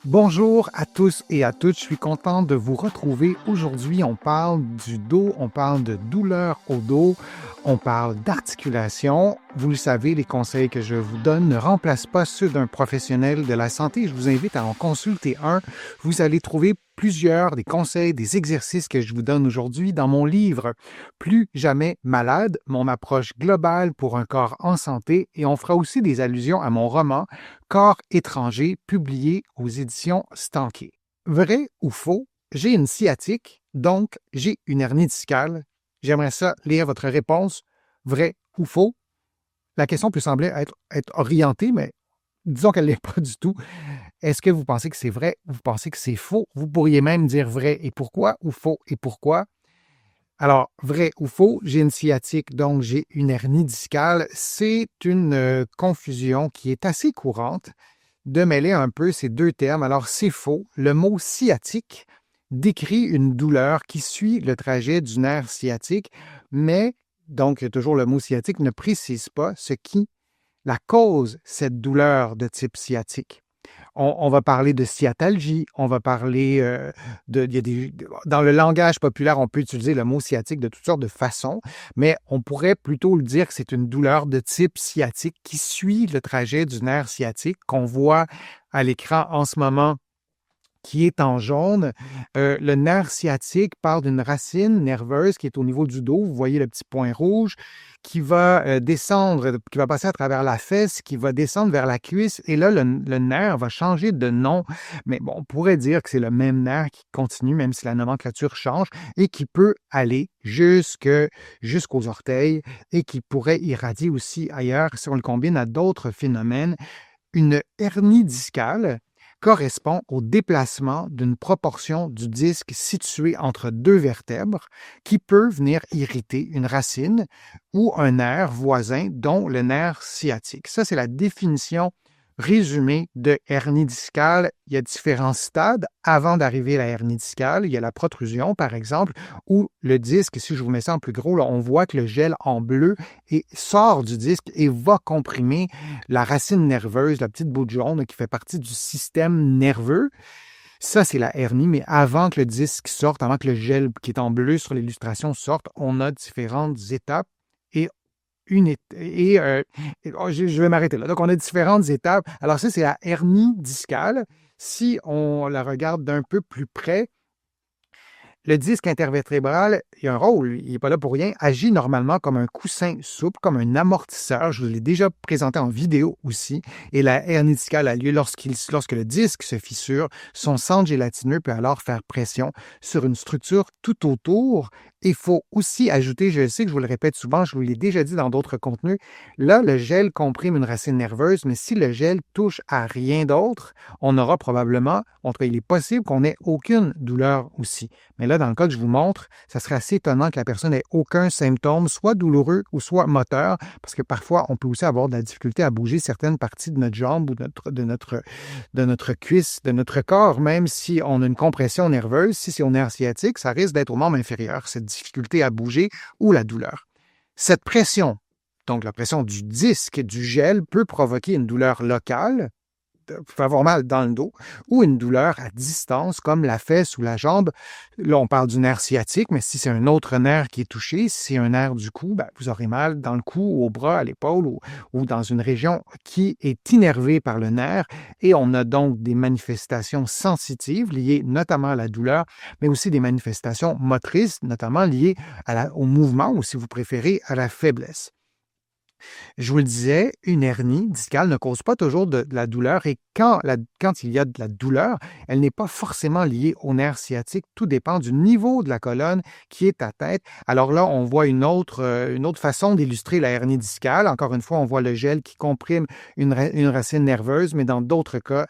Bonjour à tous et à toutes, je suis content de vous retrouver. Aujourd'hui, on parle du dos, on parle de douleur au dos, on parle d'articulation. Vous le savez, les conseils que je vous donne ne remplacent pas ceux d'un professionnel de la santé. Je vous invite à en consulter un. Vous allez trouver plusieurs des conseils, des exercices que je vous donne aujourd'hui dans mon livre Plus jamais malade, mon approche globale pour un corps en santé, et on fera aussi des allusions à mon roman Corps étranger, publié aux éditions Stanké. Vrai ou faux, j'ai une sciatique, donc j'ai une hernie discale. J'aimerais ça lire votre réponse, vrai ou faux. La question peut sembler être orientée, mais disons qu'elle ne l'est pas du tout. Est-ce que vous pensez que c'est vrai? Vous pensez que c'est faux? Vous pourriez même dire vrai et pourquoi ou faux et pourquoi? Alors, vrai ou faux, j'ai une sciatique, donc j'ai une hernie discale. C'est une confusion qui est assez courante de mêler un peu ces deux termes. Alors, c'est faux. Le mot sciatique décrit une douleur qui suit le trajet du nerf sciatique, mais, donc, toujours le mot sciatique ne précise pas ce qui la cause cette douleur de type sciatique. On va parler de sciatalgie, on va parler il y a dans le langage populaire, on peut utiliser le mot sciatique de toutes sortes de façons, mais on pourrait plutôt le dire que c'est une douleur de type sciatique qui suit le trajet du nerf sciatique qu'on voit à l'écran en ce moment qui est en jaune. Le nerf sciatique part d'une racine nerveuse qui est au niveau du dos. Vous voyez le petit point rouge qui va descendre, qui va passer à travers la fesse, qui va descendre vers la cuisse. Et là, le nerf va changer de nom. Mais bon, on pourrait dire que c'est le même nerf qui continue, même si la nomenclature change, et qui peut aller jusqu'aux orteils et qui pourrait irradier aussi ailleurs si on le combine à d'autres phénomènes. Une hernie discale correspond au déplacement d'une proportion du disque situé entre deux vertèbres qui peut venir irriter une racine ou un nerf voisin, dont le nerf sciatique. Ça, c'est la définition résumée de hernie discale. Il y a différents stades avant d'arriver à la hernie discale. Il y a la protrusion, par exemple, où le disque, si je vous mets ça en plus gros, là, on voit que le gel en bleu sort du disque et va comprimer la racine nerveuse, la petite bout de jaune qui fait partie du système nerveux. Ça, c'est la hernie, mais avant que le disque sorte, avant que le gel qui est en bleu sur l'illustration sorte, on a différentes étapes et je vais m'arrêter là. Donc, on a différentes étapes. Alors ça, c'est la hernie discale. Si on la regarde d'un peu plus près, le disque intervertébral, il a un rôle, il n'est pas là pour rien, agit normalement comme un coussin souple, comme un amortisseur. Je vous l'ai déjà présenté en vidéo aussi. Et la hernie discale a lieu lorsque le disque se fissure. Son centre gélatineux peut alors faire pression sur une structure tout autour. Il faut aussi ajouter, je sais que je vous le répète souvent, je vous l'ai déjà dit dans d'autres contenus, là, le gel comprime une racine nerveuse, mais si le gel touche à rien d'autre, on aura probablement, en tout cas, il est possible qu'on n'ait aucune douleur aussi. Mais là, dans le cas que je vous montre, ça serait assez étonnant que la personne ait aucun symptôme, soit douloureux ou soit moteur, parce que parfois, on peut aussi avoir de la difficulté à bouger certaines parties de notre jambe ou de notre cuisse, de notre corps, même si on a une compression nerveuse. Si c'est au nerf sciatique, ça risque d'être au membre inférieur, cette difficulté à bouger ou la douleur. Cette pression, donc la pression du disque, du gel, peut provoquer une douleur locale, peut avoir mal dans le dos, ou une douleur à distance, comme la fesse ou la jambe. Là, on parle du nerf sciatique, mais si c'est un autre nerf qui est touché, si c'est un nerf du cou, vous aurez mal dans le cou, au bras, à l'épaule, ou dans une région qui est innervée par le nerf. Et on a donc des manifestations sensitives liées notamment à la douleur, mais aussi des manifestations motrices, notamment liées au mouvement, ou si vous préférez, à la faiblesse. Je vous le disais, une hernie discale ne cause pas toujours de la douleur et quand il y a de la douleur, elle n'est pas forcément liée au nerf sciatique. Tout dépend du niveau de la colonne qui est atteinte. Alors là, on voit une autre façon d'illustrer la hernie discale. Encore une fois, on voit le gel qui comprime une racine nerveuse, mais dans d'autres cas,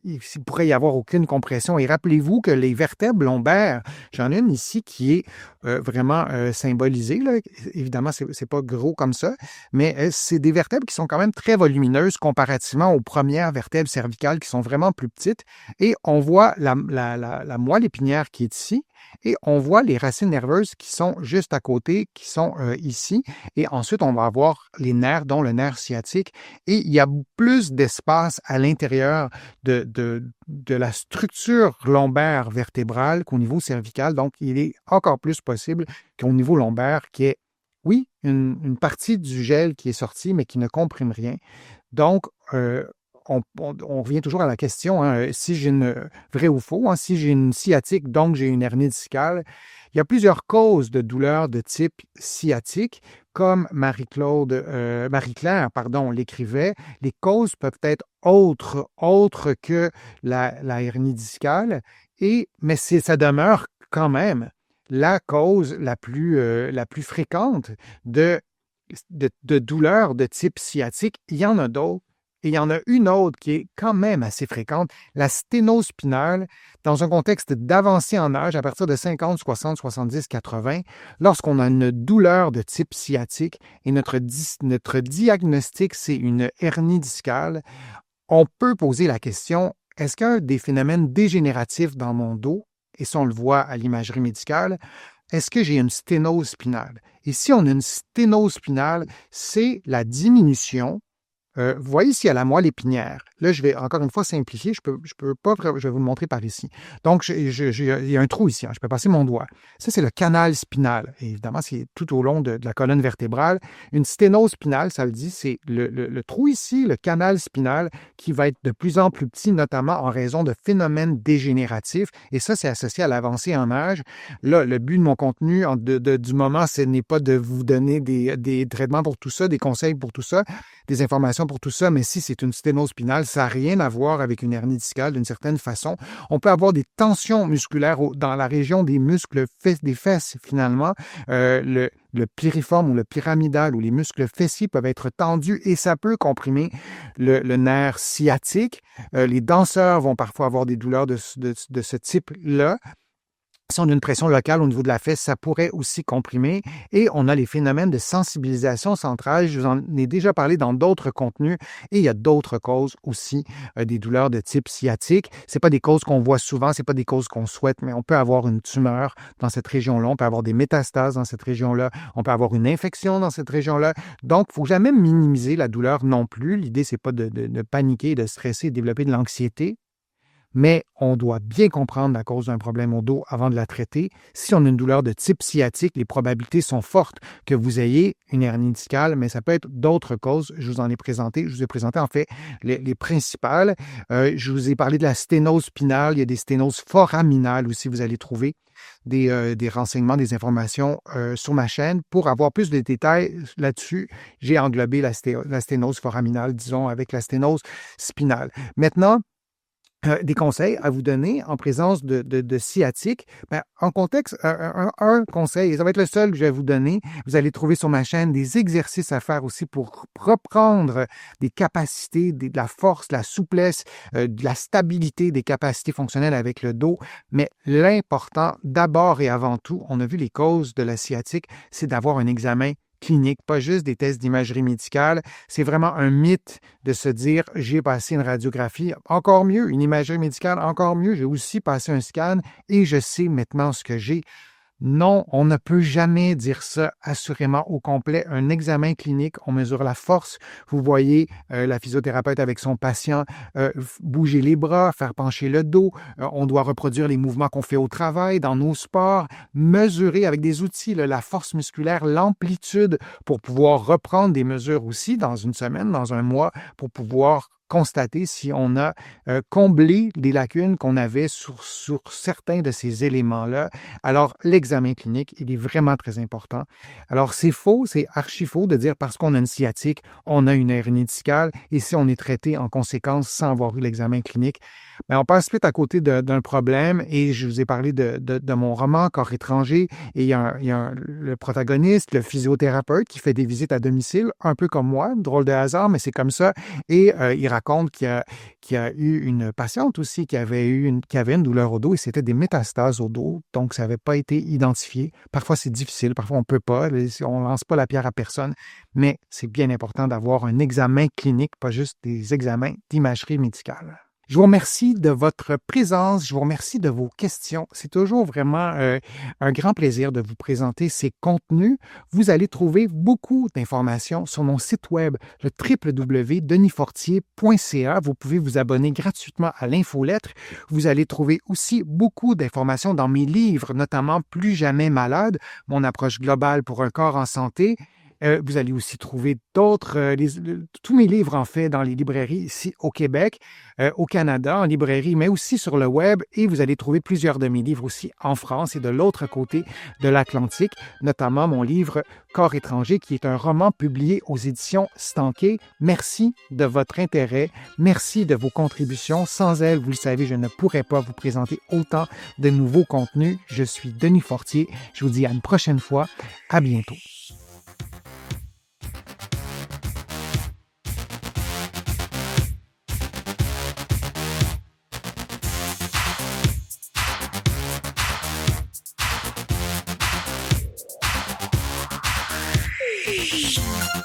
il pourrait y avoir aucune compression. Et rappelez-vous que les vertèbres lombaires, j'en ai une ici qui est vraiment symbolisée, là. Évidemment, c'est pas gros comme ça, mais c'est des vertèbres qui sont quand même très volumineuses comparativement aux premières vertèbres cervicales qui sont vraiment plus petites. Et on voit la moelle épinière qui est ici, et on voit les racines nerveuses qui sont juste à côté, qui sont ici. Et ensuite, on va avoir les nerfs, dont le nerf sciatique. Et il y a plus d'espace à l'intérieur de la structure lombaire vertébrale qu'au niveau cervical. Donc, il est encore plus possible qu'au niveau lombaire, qui est, oui, une partie du gel qui est sortie, mais qui ne comprime rien. Donc, on revient toujours à la question, hein, si j'ai une vrai ou faux, hein, si j'ai une sciatique, donc j'ai une hernie discale. Il y a plusieurs causes de douleurs de type sciatique, comme Marie-Claire, pardon, l'écrivait. Les causes peuvent être autres que la hernie discale, mais ça demeure quand même la cause la plus fréquente de douleurs de type sciatique. Il y en a d'autres. Et il y en a une autre qui est quand même assez fréquente, la sténose spinale, dans un contexte d'avancée en âge, à partir de 50, 60, 70, 80, lorsqu'on a une douleur de type sciatique et notre diagnostic, c'est une hernie discale, on peut poser la question, est-ce qu'il y a des phénomènes dégénératifs dans mon dos? Et ça, on le voit à l'imagerie médicale. Est-ce que j'ai une sténose spinale? Et si on a une sténose spinale, c'est la diminution. Vous voyez ici à la moelle épinière. Là, je vais encore une fois simplifier. Je peux pas, je vais vous le montrer par ici. Donc, il y a un trou ici. Hein, je peux passer mon doigt. Ça, c'est le canal spinal. Et évidemment, c'est tout au long de la colonne vertébrale. Une sténose spinale, ça le dit, c'est le trou ici, le canal spinal, qui va être de plus en plus petit, notamment en raison de phénomènes dégénératifs. Et ça, c'est associé à l'avancée en âge. Là, le but de mon contenu du moment, ce n'est pas de vous donner des traitements pour tout ça, des conseils pour tout ça, des informations pour tout ça, mais si c'est une sténose spinale, ça n'a rien à voir avec une hernie discale d'une certaine façon. On peut avoir des tensions musculaires dans la région des muscles des fesses, finalement. Le piriforme ou le pyramidal ou les muscles fessiers peuvent être tendus et ça peut comprimer le nerf sciatique. Les danseurs vont parfois avoir des douleurs de ce type-là. Si on a une pression locale au niveau de la fesse, ça pourrait aussi comprimer. Et on a les phénomènes de sensibilisation centrale. Je vous en ai déjà parlé dans d'autres contenus. Et il y a d'autres causes aussi des douleurs de type sciatique. Ce pas des causes qu'on voit souvent, ce pas des causes qu'on souhaite, mais on peut avoir une tumeur dans cette région-là, on peut avoir des métastases dans cette région-là, on peut avoir une infection dans cette région-là. Donc, il ne faut jamais minimiser la douleur non plus. L'idée, ce n'est pas de paniquer, de stresser, de développer de l'anxiété. Mais on doit bien comprendre la cause d'un problème au dos avant de la traiter. Si on a une douleur de type sciatique, les probabilités sont fortes que vous ayez une hernie discale, mais ça peut être d'autres causes. Je vous en ai présenté. Je vous ai présenté en fait les principales. Je vous ai parlé de la sténose spinale. Il y a des sténoses foraminales aussi. Vous allez trouver des renseignements, des informations sur ma chaîne. Pour avoir plus de détails là-dessus, j'ai englobé la sténose foraminale, disons, avec la sténose spinale. Maintenant, des conseils à vous donner en présence de sciatique. Ben, en contexte, un conseil, et ça va être le seul que je vais vous donner, vous allez trouver sur ma chaîne des exercices à faire aussi pour reprendre des capacités, de la force, de la souplesse, de la stabilité des capacités fonctionnelles avec le dos. Mais l'important, d'abord et avant tout, on a vu les causes de la sciatique, c'est d'avoir un examen clinique, pas juste des tests d'imagerie médicale. C'est vraiment un mythe de se dire j'ai passé une radiographie, encore mieux, une imagerie médicale, encore mieux, j'ai aussi passé un scan et je sais maintenant ce que j'ai. Non, on ne peut jamais dire ça assurément au complet. Un examen clinique, on mesure la force. Vous voyez la physiothérapeute avec son patient bouger les bras, faire pencher le dos. On doit reproduire les mouvements qu'on fait au travail, dans nos sports, mesurer avec des outils la force musculaire, l'amplitude pour pouvoir reprendre des mesures aussi dans une semaine, dans un mois, pour pouvoir constater si on a comblé les lacunes qu'on avait sur certains de ces éléments-là. Alors, l'examen clinique, il est vraiment très important. Alors, c'est faux, c'est archi faux de dire parce qu'on a une sciatique, on a une hernie discale et si on est traité en conséquence sans avoir eu l'examen clinique, bien, on passe vite à côté d'un problème et je vous ai parlé de mon roman Corps étranger et il y a le protagoniste, le physiothérapeute qui fait des visites à domicile, un peu comme moi, drôle de hasard, mais c'est comme ça. Et il raconte qu'il y a eu une patiente aussi qui avait une douleur au dos et c'était des métastases au dos, donc ça n'avait pas été identifié. Parfois, c'est difficile, parfois on ne peut pas, on ne lance pas la pierre à personne, mais c'est bien important d'avoir un examen clinique, pas juste des examens d'imagerie médicale. Je vous remercie de votre présence, je vous remercie de vos questions. C'est toujours vraiment un grand plaisir de vous présenter ces contenus. Vous allez trouver beaucoup d'informations sur mon site web, le www.denisfortier.ca. Vous pouvez vous abonner gratuitement à l'infolettre. Vous allez trouver aussi beaucoup d'informations dans mes livres, notamment Plus jamais malade, mon approche globale pour un corps en santé. Vous allez aussi trouver d'autres, tous mes livres, en fait, dans les librairies ici au Québec, au Canada, en librairie, mais aussi sur le web. Et vous allez trouver plusieurs de mes livres aussi en France et de l'autre côté de l'Atlantique, notamment mon livre Corps étranger, qui est un roman publié aux éditions Stanquet. Merci de votre intérêt. Merci de vos contributions. Sans elles, vous le savez, je ne pourrais pas vous présenter autant de nouveaux contenus. Je suis Denis Fortier. Je vous dis à une prochaine fois. À bientôt. Shh.